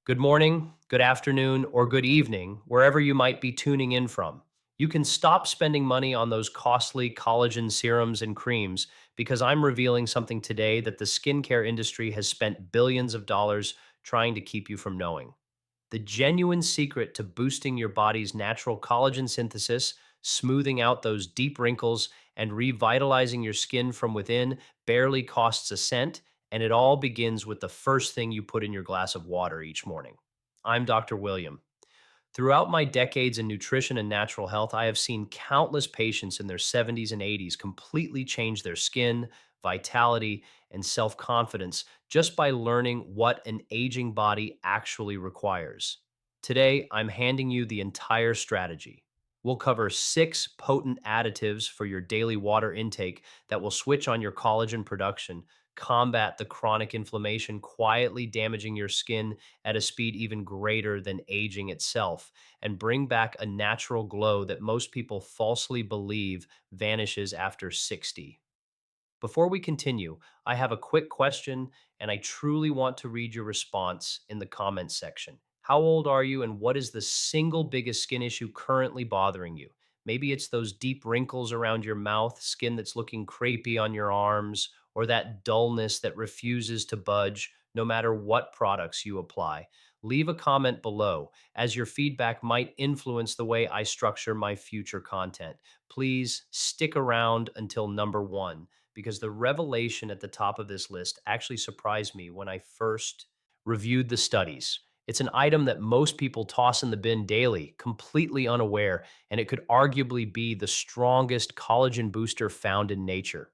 Good morning, good afternoon, or good evening, wherever you might be tuning in from. You can stop spending money on those costly collagen serums and creams because I'm revealing something today that the skincare industry has spent billions of dollars trying to keep you from knowing. The genuine secret to boosting your body's natural collagen synthesis, smoothing out those deep wrinkles, and revitalizing your skin from within barely costs a cent, and it all begins with the first thing you put in your glass of water each morning. I'm Dr. William. Throughout my decades in nutrition and natural health, I have seen countless patients in their 70s and 80s completely change their skin, vitality, and self confidence just by learning what an aging body actually requires. Today, I'm handing you the entire strategy. We'll cover 6 potent additives for your daily water intake that will switch on your collagen production, combat the chronic inflammation quietly damaging your skin at a speed even greater than aging itself, and bring back a natural glow that most people falsely believe vanishes after 60. Before we continue, I have a quick question, and I truly want to read your response in the comments section. How old are you, and what is the single biggest skin issue currently bothering you? Maybe it's those deep wrinkles around your mouth, skin that's looking crepey on your arms, or that dullness that refuses to budge no matter what products you apply. Leave a comment below, as your feedback might influence the way I structure my future content. Please stick around until number one, because the revelation at the top of this list actually surprised me when I first reviewed the studies. It's an item that most people toss in the bin daily, completely unaware, and it could arguably be the strongest collagen booster found in nature.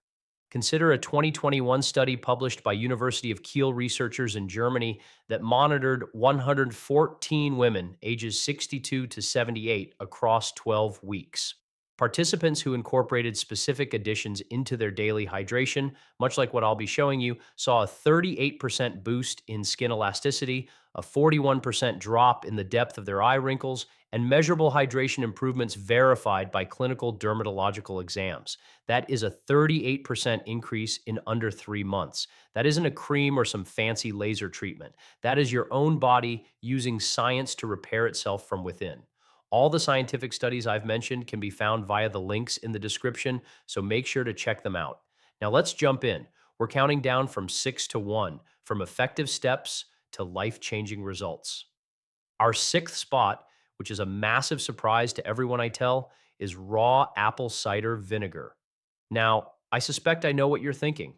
Consider a 2021 study published by University of Kiel researchers in Germany that monitored 114 women ages 62 to 78 across 12 weeks. Participants who incorporated specific additions into their daily hydration, much like what I'll be showing you, saw a 38% boost in skin elasticity, a 41% drop in the depth of their eye wrinkles, and measurable hydration improvements verified by clinical dermatological exams. That is a 38% increase in under 3 months. That isn't a cream or some fancy laser treatment. That is your own body using science to repair itself from within. All the scientific studies I've mentioned can be found via the links in the description, so make sure to check them out. Now let's jump in. We're counting down from 6 to 1, from effective steps to life changing results. Our sixth spot, which is a massive surprise to everyone I tell, is raw apple cider vinegar. Now, I suspect I know what you're thinking.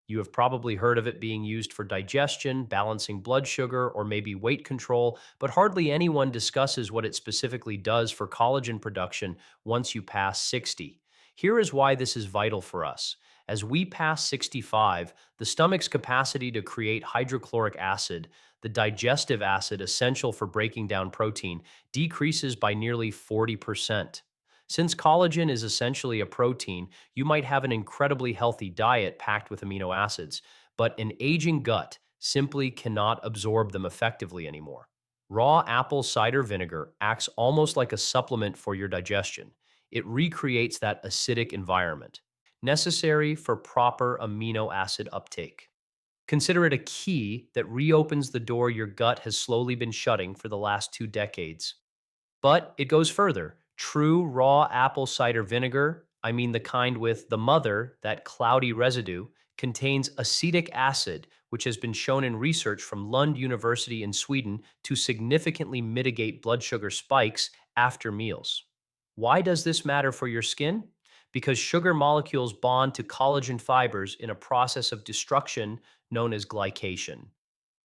You have probably heard of it being used for digestion, balancing blood sugar, or maybe weight control, but hardly anyone discusses what it specifically does for collagen production once you pass 60. Here is why this is vital for us. As we pass 65, the stomach's capacity to create hydrochloric acid, the digestive acid essential for breaking down protein, decreases by nearly 40%. Since collagen is essentially a protein, you might have an incredibly healthy diet packed with amino acids, but an aging gut simply cannot absorb them effectively anymore. Raw apple cider vinegar acts almost like a supplement for your digestion. It recreates that acidic environment, necessary for proper amino acid uptake. Consider it a key that reopens the door your gut has slowly been shutting for the last 2 decades. But it goes further. True raw apple cider vinegar, I mean the kind with the mother, that cloudy residue, contains acetic acid, which has been shown in research from Lund University in Sweden to significantly mitigate blood sugar spikes after meals. Why does this matter for your skin? Because sugar molecules bond to collagen fibers in a process of destruction known as glycation.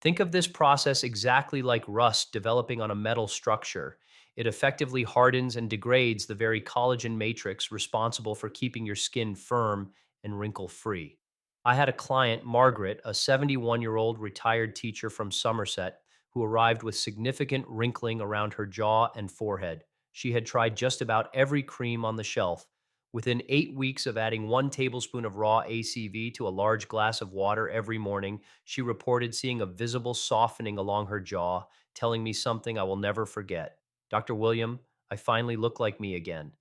Think of this process exactly like rust developing on a metal structure. It effectively hardens and degrades the very collagen matrix responsible for keeping your skin firm and wrinkle free. I had a client, Margaret, a 71-year-old retired teacher from Somerset, who arrived with significant wrinkling around her jaw and forehead. She had tried just about every cream on the shelf. Within 8 weeks of adding 1 tablespoon of raw ACV to a large glass of water every morning, she reported seeing a visible softening along her jaw, telling me something I will never forget. Dr. William, I finally look like me again.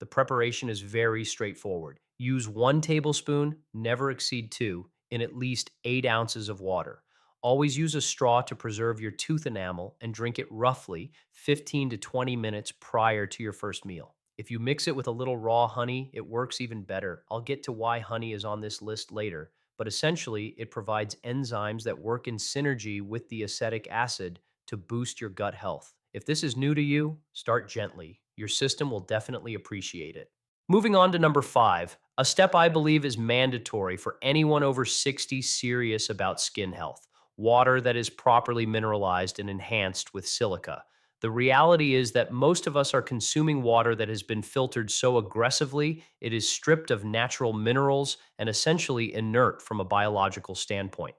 The preparation is very straightforward. Use 1 tablespoon, never exceed 2, in at least 8 ounces of water. Always use a straw to preserve your tooth enamel and drink it roughly 15 to 20 minutes prior to your first meal. If you mix it with a little raw honey, it works even better. I'll get to why honey is on this list later, but essentially, it provides enzymes that work in synergy with the acetic acid to boost your gut health. If this is new to you, start gently. Your system will definitely appreciate it. Moving on to number 5, a step I believe is mandatory for anyone over 60 serious about skin health: water that is properly mineralized and enhanced with silica. The reality is that most of us are consuming water that has been filtered so aggressively it is stripped of natural minerals and essentially inert from a biological standpoint.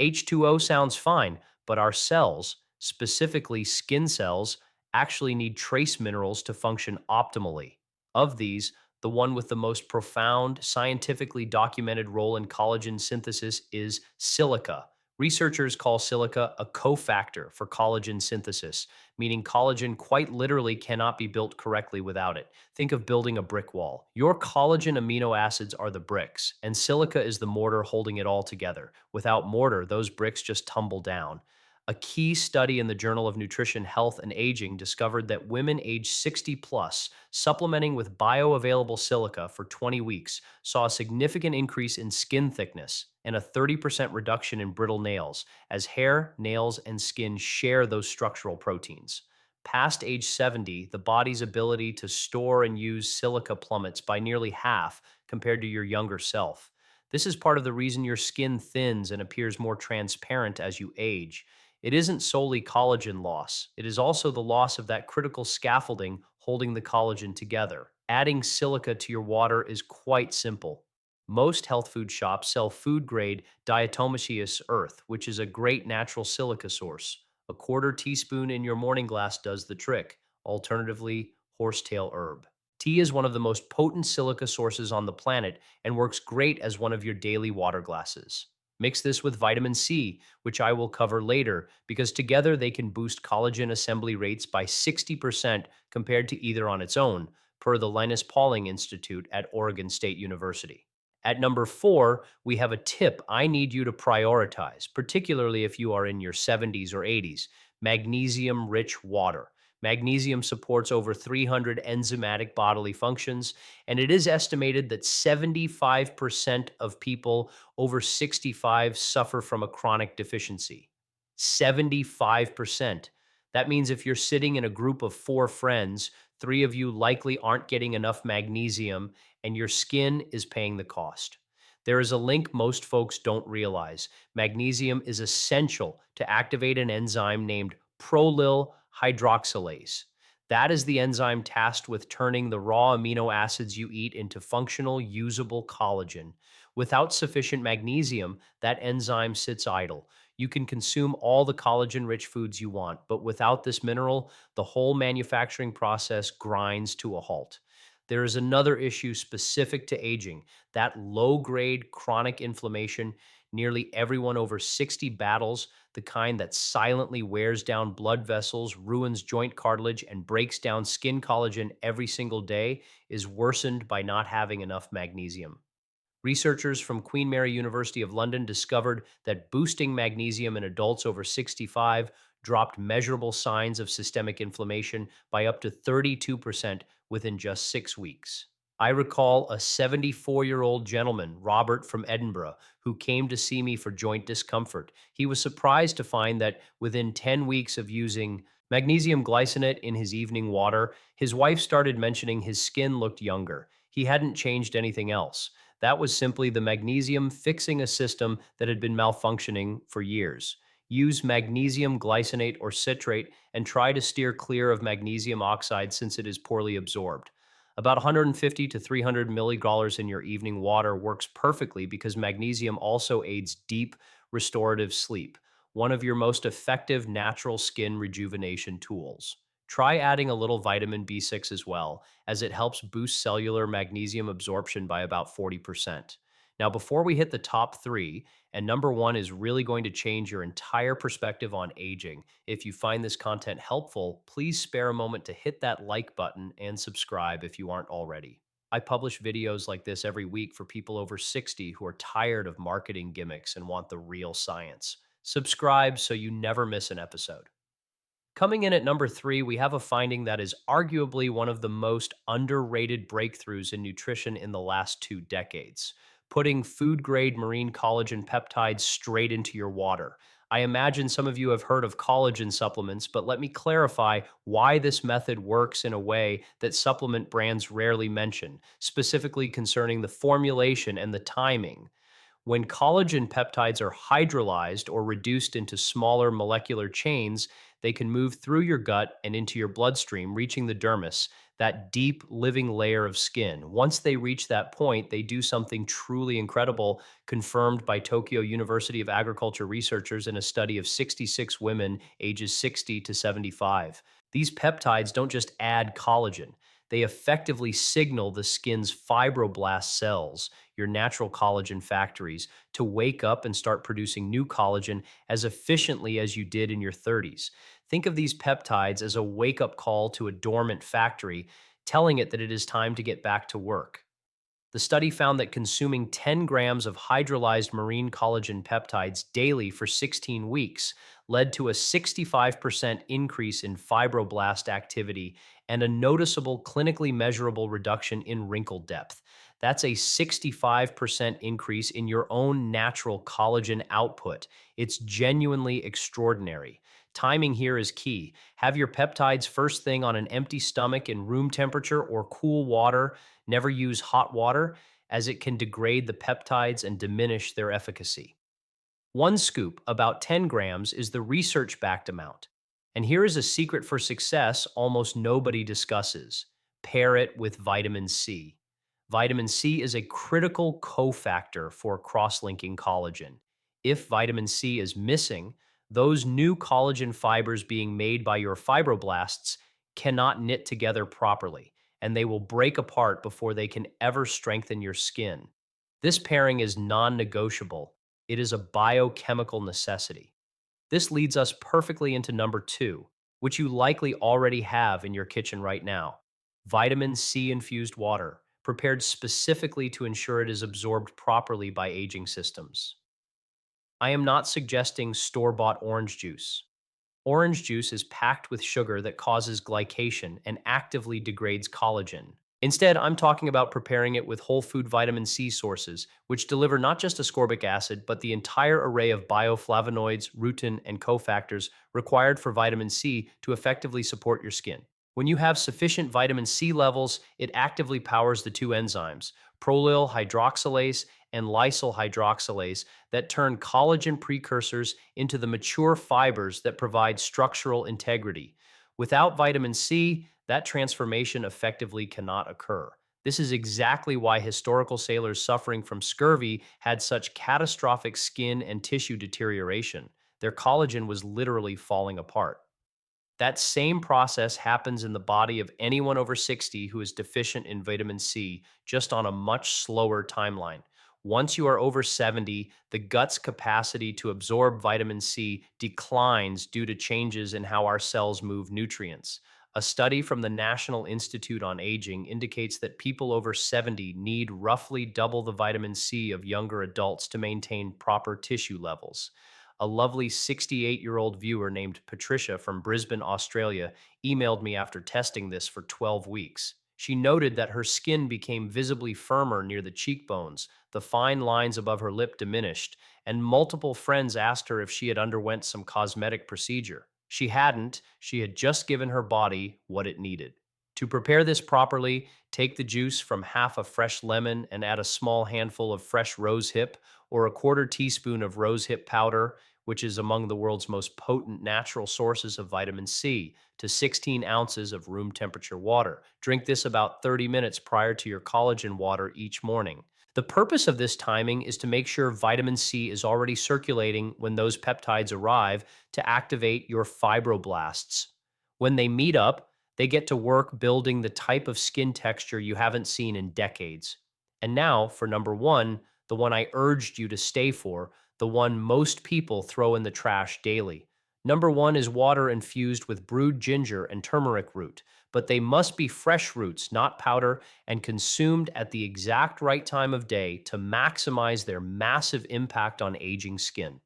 H2O sounds fine, but our cells, specifically skin cells, actually need trace minerals to function optimally. Of these, the one with the most profound, scientifically documented role in collagen synthesis is silica. Researchers call silica a cofactor for collagen synthesis, meaning collagen quite literally cannot be built correctly without it. Think of building a brick wall. Your collagen amino acids are the bricks, and silica is the mortar holding it all together. Without mortar, those bricks just tumble down. A key study in the Journal of Nutrition, Health, and Aging discovered that women age 60 plus supplementing with bioavailable silica for 20 weeks saw a significant increase in skin thickness and a 30% reduction in brittle nails, as hair, nails, and skin share those structural proteins. Past age 70, the body's ability to store and use silica plummets by nearly half compared to your younger self. This is part of the reason your skin thins and appears more transparent as you age. It isn't solely collagen loss, it is also the loss of that critical scaffolding holding the collagen together. Adding silica to your water is quite simple. Most health food shops sell food grade diatomaceous earth, which is a great natural silica source. A quarter teaspoon in your morning glass does the trick. Alternatively, horsetail herb. Tea is one of the most potent silica sources on the planet and works great as one of your daily water glasses. Mix this with vitamin C, which I will cover later, because together they can boost collagen assembly rates by 60% compared to either on its own, per the Linus Pauling Institute at Oregon State University. At number 4, we have a tip I need you to prioritize, particularly if you are in your 70s or 80s: magnesium rich water. Magnesium supports over 300 enzymatic bodily functions, and it is estimated that 75% of people over 65 suffer from a chronic deficiency. 75%. That means if you're sitting in a group of 4 friends, 3 of you likely aren't getting enough magnesium, and your skin is paying the cost. There is a link most folks don't realize. Magnesium is essential to activate an enzyme named prolyl hydroxylase. That is the enzyme tasked with turning the raw amino acids you eat into functional, usable collagen. Without sufficient magnesium, that enzyme sits idle. You can consume all the collagen rich foods you want, but without this mineral, the whole manufacturing process grinds to a halt. There is another issue specific to aging: that low grade chronic inflammation. Nearly everyone over 60 battles the kind that silently wears down blood vessels, ruins joint cartilage, and breaks down skin collagen every single day, is worsened by not having enough magnesium. Researchers from Queen Mary University of London discovered that boosting magnesium in adults over 65 dropped measurable signs of systemic inflammation by up to 32% within just 6 weeks. I recall a 74-year-old gentleman, Robert from Edinburgh, who came to see me for joint discomfort. He was surprised to find that within 10 weeks of using magnesium glycinate in his evening water, his wife started mentioning his skin looked younger. He hadn't changed anything else. That was simply the magnesium fixing a system that had been malfunctioning for years. Use magnesium glycinate or citrate and try to steer clear of magnesium oxide since it is poorly absorbed. About 150 to 300 milligauss in your evening water works perfectly because magnesium also aids deep restorative sleep, one of your most effective natural skin rejuvenation tools. Try adding a little vitamin B6 as well, as it helps boost cellular magnesium absorption by about 40%. Now, before we hit the top 3, and number 1 is really going to change your entire perspective on aging. If you find this content helpful, please spare a moment to hit that like button and subscribe if you aren't already. I publish videos like this every week for people over 60 who are tired of marketing gimmicks and want the real science. Subscribe so you never miss an episode. Coming in at number three, we have a finding that is arguably one of the most underrated breakthroughs in nutrition in the last 2 decades, putting food grade marine collagen peptides straight into your water. I imagine some of you have heard of collagen supplements, but let me clarify why this method works in a way that supplement brands rarely mention, specifically concerning the formulation and the timing. When collagen peptides are hydrolyzed or reduced into smaller molecular chains, they can move through your gut and into your bloodstream, reaching the dermis, that deep living layer of skin. Once they reach that point, they do something truly incredible, confirmed by Tokyo University of Agriculture researchers in a study of 66 women ages 60 to 75. These peptides don't just add collagen, they effectively signal the skin's fibroblast cells, your natural collagen factories, to wake up and start producing new collagen as efficiently as you did in your 30s. Think of these peptides as a wake up call to a dormant factory, telling it that it is time to get back to work. The study found that consuming 10 grams of hydrolyzed marine collagen peptides daily for 16 weeks led to a 65% increase in fibroblast activity and a noticeable clinically measurable reduction in wrinkle depth. That's a 65% increase in your own natural collagen output. It's genuinely extraordinary. Timing here is key. Have your peptides first thing on an empty stomach in room temperature or cool water. Never use hot water, as it can degrade the peptides and diminish their efficacy. One scoop, about 10 grams, is the research backed amount. And here is a secret for success almost nobody discusses: pair it with vitamin C. Vitamin C is a critical cofactor for cross linking collagen. If vitamin C is missing, those new collagen fibers being made by your fibroblasts cannot knit together properly, and they will break apart before they can ever strengthen your skin. This pairing is non negotiable. It is a biochemical necessity. This leads us perfectly into number two, which you likely already have in your kitchen right now: vitamin C infused water, prepared specifically to ensure it is absorbed properly by aging systems. I am not suggesting store bought orange juice. Orange juice is packed with sugar that causes glycation and actively degrades collagen. Instead, I'm talking about preparing it with whole food vitamin C sources, which deliver not just ascorbic acid, but the entire array of bioflavonoids, rutin, and cofactors required for vitamin C to effectively support your skin. When you have sufficient vitamin C levels, it actively powers the two enzymes, prolyl hydroxylase and lysyl hydroxylase, that turn collagen precursors into the mature fibers that provide structural integrity. Without vitamin C, that transformation effectively cannot occur. This is exactly why historical sailors suffering from scurvy had such catastrophic skin and tissue deterioration. Their collagen was literally falling apart. That same process happens in the body of anyone over 60 who is deficient in vitamin C, just on a much slower timeline. Once you are over 70, the gut's capacity to absorb vitamin C declines due to changes in how our cells move nutrients. A study from the National Institute on Aging indicates that people over 70 need roughly double the vitamin C of younger adults to maintain proper tissue levels. A lovely 68-year-old viewer named Patricia from Brisbane, Australia, emailed me after testing this for 12 weeks. She noted that her skin became visibly firmer near the cheekbones, the fine lines above her lip diminished, and multiple friends asked her if she had underwent some cosmetic procedure. She hadn't, she had just given her body what it needed. To prepare this properly, take the juice from half a fresh lemon and add a small handful of fresh rosehip or a quarter teaspoon of rosehip powder, which is among the world's most potent natural sources of vitamin C, to 16 ounces of room temperature water. Drink this about 30 minutes prior to your collagen water each morning. The purpose of this timing is to make sure vitamin C is already circulating when those peptides arrive to activate your fibroblasts. When they meet up, they get to work building the type of skin texture you haven't seen in decades. And now, for number one, the one I urged you to stay for, the one most people throw in the trash daily. Number one is water infused with brewed ginger and turmeric root, but they must be fresh roots, not powder, and consumed at the exact right time of day to maximize their massive impact on aging skin.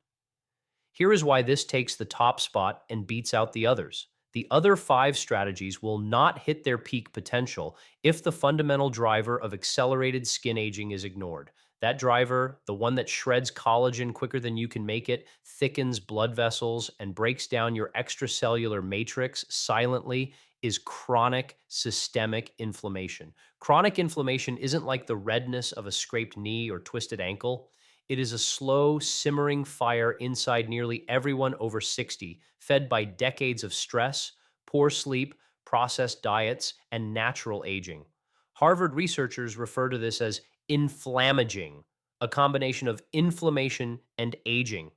Here is why this takes the top spot and beats out the others. The other five strategies will not hit their peak potential if the fundamental driver of accelerated skin aging is ignored. That driver, the one that shreds collagen quicker than you can make it, thickens blood vessels, and breaks down your extracellular matrix silently, is chronic systemic inflammation. Chronic inflammation isn't like the redness of a scraped knee or twisted ankle. It is a slow, simmering fire inside nearly everyone over 60, fed by decades of stress, poor sleep, processed diets, and natural aging. Harvard researchers refer to this as inflammaging, a combination of inflammation and aging,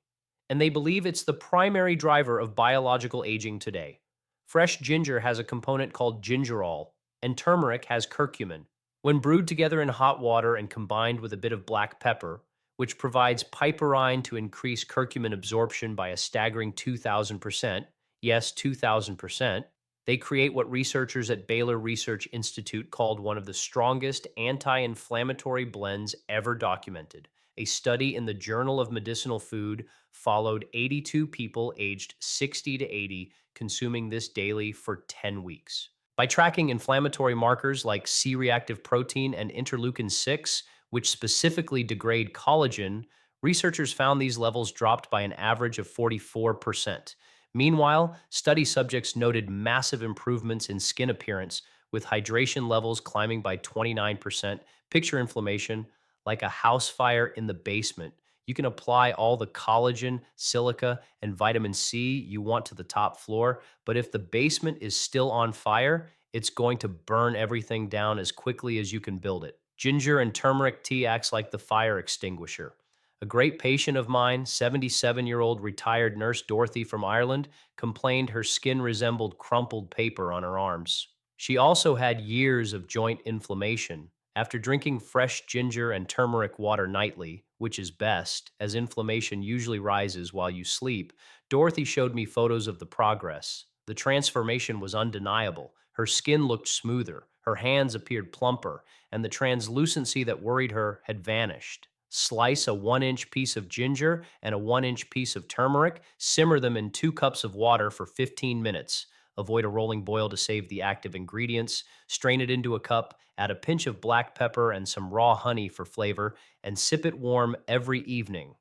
and they believe it's the primary driver of biological aging today. Fresh ginger has a component called gingerol, and turmeric has curcumin. When brewed together in hot water and combined with a bit of black pepper, which provides piperine to increase curcumin absorption by a staggering 2,000%, yes, 2,000%, they create what researchers at Baylor Research Institute called one of the strongest anti inflammatory blends ever documented. A study in the Journal of Medicinal Food followed 82 people aged 60 to 80 consuming this daily for 10 weeks. By tracking inflammatory markers like C reactive protein and interleukin 6, which specifically degrade collagen, researchers found these levels dropped by an average of 44%. Meanwhile, study subjects noted massive improvements in skin appearance, with hydration levels climbing by 29%. Picture inflammation like a house fire in the basement. You can apply all the collagen, silica, and vitamin C you want to the top floor, but if the basement is still on fire, it's going to burn everything down as quickly as you can build it. Ginger and turmeric tea acts like the fire extinguisher. A great patient of mine, 77-year-old retired nurse Dorothy from Ireland, complained her skin resembled crumpled paper on her arms. She also had years of joint inflammation. After drinking fresh ginger and turmeric water nightly, which is best, as inflammation usually rises while you sleep, Dorothy showed me photos of the progress. The transformation was undeniable. Her skin looked smoother, her hands appeared plumper, and the translucency that worried her had vanished. Slice a 1 inch piece of ginger and a 1 inch piece of turmeric, simmer them in 2 cups of water for 15 minutes. Avoid a rolling boil to save the active ingredients. Strain it into a cup, add a pinch of black pepper and some raw honey for flavor, and sip it warm every evening.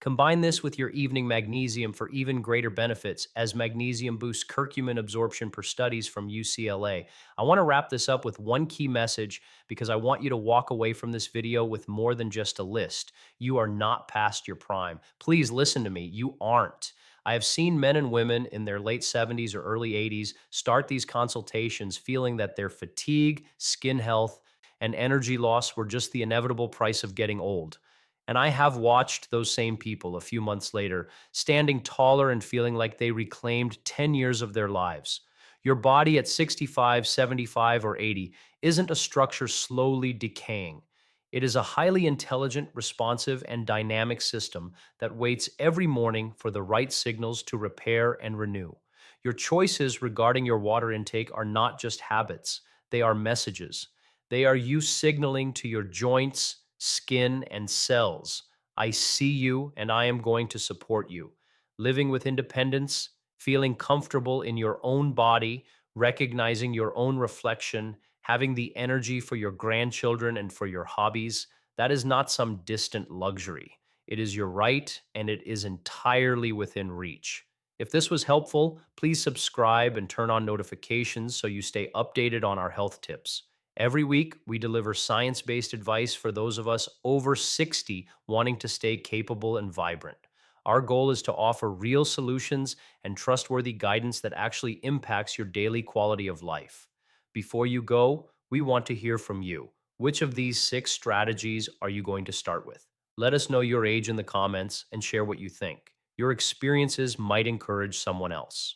Combine this with your evening magnesium for even greater benefits, as magnesium boosts curcumin absorption per studies from UCLA. I want to wrap this up with one key message because I want you to walk away from this video with more than just a list. You are not past your prime. Please listen to me. You aren't. I have seen men and women in their late 70s or early 80s start these consultations feeling that their fatigue, skin health, and energy loss were just the inevitable price of getting old. And I have watched those same people a few months later, standing taller and feeling like they reclaimed 10 years of their lives. Your body at 65, 75, or 80 isn't a structure slowly decaying. It is a highly intelligent, responsive, and dynamic system that waits every morning for the right signals to repair and renew. Your choices regarding your water intake are not just habits, they are messages. They are you signaling to your joints, skin, and cells, I see you and I am going to support you. Living with independence, feeling comfortable in your own body, recognizing your own reflection, having the energy for your grandchildren and for your hobbies, that is not some distant luxury. It is your right and it is entirely within reach. If this was helpful, please subscribe and turn on notifications so you stay updated on our health tips. Every week, we deliver science based advice for those of us over 60 wanting to stay capable and vibrant. Our goal is to offer real solutions and trustworthy guidance that actually impacts your daily quality of life. Before you go, we want to hear from you. Which of these 6 strategies are you going to start with? Let us know your age in the comments and share what you think. Your experiences might encourage someone else.